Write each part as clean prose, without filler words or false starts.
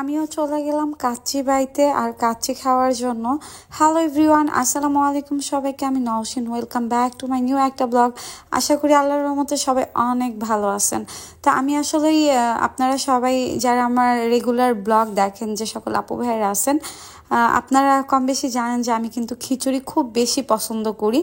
আমিও চলে গেলাম কাচ্চি বাইতে আর কাচ্চি খাওয়ার জন্য। হ্যালো এভরিওয়ান, আসসালামু আলাইকুম সবাইকে। আমি Nowshin, welcome back to my new একটা ব্লগ। আশা করি আল্লাহর রহমতে সবাই অনেক ভালো আছেন। তো আমি আসলেই আপনারা সবাই যারা আমার রেগুলার ব্লগ দেখেন, যে সকল আপু ভাইয়েরা আছেন, আপনারা কম বেশি জানেন যে আমি কিন্তু খিচুড়ি খুব বেশি পছন্দ করি।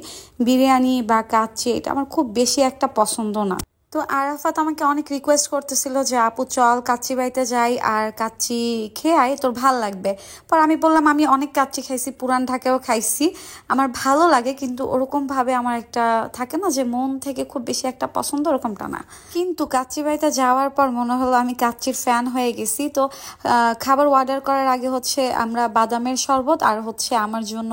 বিরিয়ানি বা কাচ্চি এটা আমার খুব বেশি একটা পছন্দ না। তো আরাফাত আমাকে অনেক রিকোয়েস্ট করতেছিল যে আপু চল কাচ্চি বাইতে যাই আর কাচ্চি খেয়ে আয়, তোর ভাল লাগবে। পর আমি বললাম আমি অনেক কাচ্চি খাইছি, পুরান ঢাকায়ও খাইছি, আমার ভালো লাগে, কিন্তু ওরকম ভাবে আমার একটা থাকে না যে মন থেকে খুব বেশি একটা পছন্দ, ওরকমটা না। কিন্তু কাচ্চি বাইতে যাওয়ার পর মনে হলো আমি কাচ্চির ফ্যান হয়ে গেছি। তো খাবার অর্ডার করার আগে আমরা বাদামের শরবত আর আমার জন্য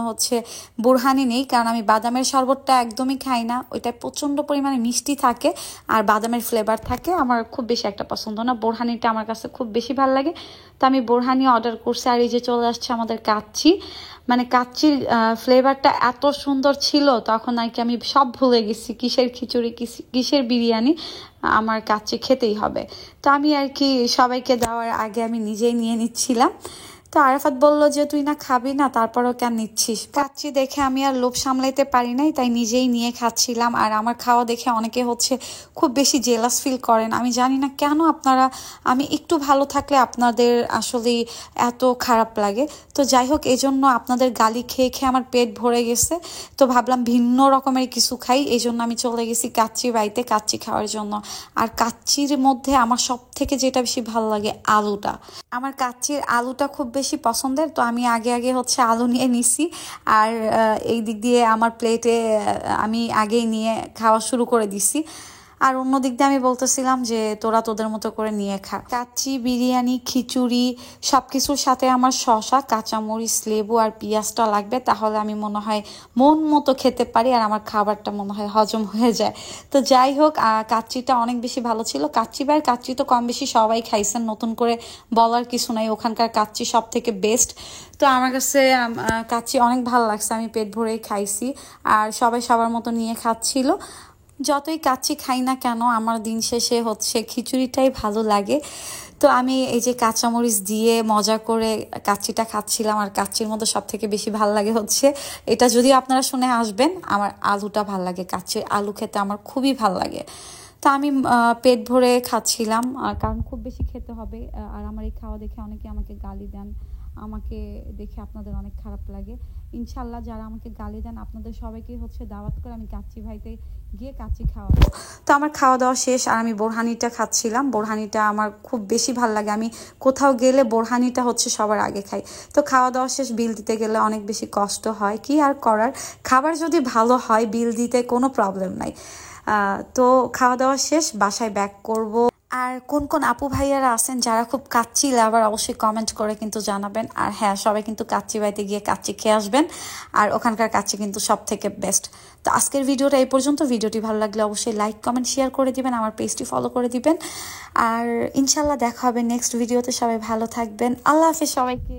বুরহানি নেই, কারণ আমি বাদামের শরবতটা একদমই খাই না, ওইটা প্রচন্ড পরিমাণে মিষ্টি থাকে আর বাদামের ফ্লেভার থাকে, আমার খুব বেশি একটা পছন্দ না। বোরহানিটা আমার কাছে খুব বেশি ভালো লাগে, তো আমি বোরহানি অর্ডার করছি। আর এই যে চলে আসছে আমাদের কাচ্চি, মানে কাচ্চির ফ্লেভারটা এত সুন্দর ছিল, তখন আর কি আমি সব ভুলে গেছি কিসের খিচুড়ি কিসের বিরিয়ানি, আমার কাচ্চি খেতেই হবে। তো আমি আর কি সবাইকে দেওয়ার আগে আমি নিজেই নিয়ে নিচ্ছিলাম। তো আরাফাত বলল যে তুই না খাবি না, তারপরও কেন নিচ্ছিস। কাচ্চি দেখে আমি আর লোভ সামলাইতে পারি নাই, তাই নিজেই নিয়ে খাচ্ছিলাম। আর আমার খাওয়া দেখে অনেকে খুব বেশি জেলাস ফিল করেন, আমি জানি না কেন আপনারা, আমি একটু ভালো থাকলে আপনাদের আসলে এত খারাপ লাগে। তো যাই হোক, এজন্য আপনাদের গালি খেয়ে খেয়ে আমার পেট ভরে গেছে, তো ভাবলাম ভিন্ন রকমের কিছু খাই, এই জন্য আমি চলে গেছি কাচ্চি বাইতে কাচ্চি খাওয়ার জন্য। আর কাচ্চির মধ্যে আমার সব থেকে যেটা বেশি ভালো লাগে আলুটা, আমার কাচ্চির আলুটা খুব বেশি পছন্দের। তো আমি আগে আগে আলু নিয়ে নিছি, আর এই দিক দিয়ে আমার প্লেটে আমি আগেই নিয়ে খাওয়া শুরু করে দিছি। আর অন্য দিক দিয়ে আমি বলতেছিলাম যে তোরা তোদের মতো করে নিয়ে খা। কাচ্চি, বিরিয়ানি, খিচুড়ি সবকিছুর সাথে আমার শসা, কাঁচামরিচ, লেবু আর পেঁয়াজটা লাগবে, তাহলে আমি মনে হয় মন মতো খেতে পারি আর আমার খাবারটা মনে হয় হজম হয়ে যায়। তো যাই হোক, কাচ্চিটা অনেক বেশি ভালো ছিল। কাচ্চি তো কম বেশি সবাই খাইছেন, নতুন করে বলার কিছু নাই, ওখানকার কাচ্চি সব থেকে বেস্ট। তো আমার কাছে কাচ্চি অনেক ভালো লাগছে, আমি পেট ভরেই খাইছি আর সবাই সবার মতো নিয়ে খাচ্ছিল। যতই কাচ্চি খাই না কেন, আমার দিন শেষে খিচুড়িটাই ভালো লাগে। তো আমি এই যে কাঁচামরিচ দিয়ে মজা করে কাচ্চিটা খাচ্ছিলাম, আর কাচ্চির মধ্যে সব থেকে বেশি ভালো লাগে এটা, যদি আপনারা শুনে আসবেন, আমার আলুটা ভাল লাগে, কাচ্চির আলু খেতে আমার খুবই ভাল লাগে। তো আমি পেট ভরে খাচ্ছিলাম, কারণ খুব বেশি খেতে হবে। আর আমার এই খাওয়া দেখে অনেকে আমাকে গালি দেন, আমাকে দেখে আপনাদের অনেক খারাপ লাগে। ইনশাল্লাহ যারা আমাকে গালি দেন, আপনাদের সবাইকে দাওয়াত করে আমি কাচ্চি ভাইতে গিয়ে কাচ্চি খাওয়াবো। তো আমার খাওয়া দাওয়া শেষ, আর আমি বোরহানিটা খাচ্ছিলাম। বোরহানিটা আমার খুব বেশি ভালো লাগে, আমি কোথাও গেলে বোরহানিটা সবার আগে খাই। তো খাওয়া দাওয়া শেষ, বিল দিতে গেলে অনেক বেশি কষ্ট হয়, কি আর করার, খাবার যদি ভালো হয় বিল দিতে কোনো প্রবলেম নাই। তো খাওয়া দাওয়া শেষ, বাসায় ব্যাক করব। আর কোন কোন আপু ভাইয়ারা আছেন যারা খুব কাচ্চি লাভার, অবশ্যই কমেন্ট করে কিন্তু জানাবেন। আর হ্যাঁ, সবাই কিন্তু কাচ্চি বাইতে গিয়ে কাচ্চি খেয়ে আসবেন, আর ওখানকার কাচ্চি কিন্তু সব থেকে বেস্ট। তো আজকের ভিডিওটা এই পর্যন্ত। ভিডিওটি ভালো লাগলে অবশ্যই লাইক, কমেন্ট, শেয়ার করে দিবেন, আমার পেজটি ফলো করে দিবেন। আর ইনশাল্লাহ দেখা হবে নেক্সট ভিডিওতে। সবাই ভালো থাকবেন, আল্লাহ হাফেজ সবাইকে।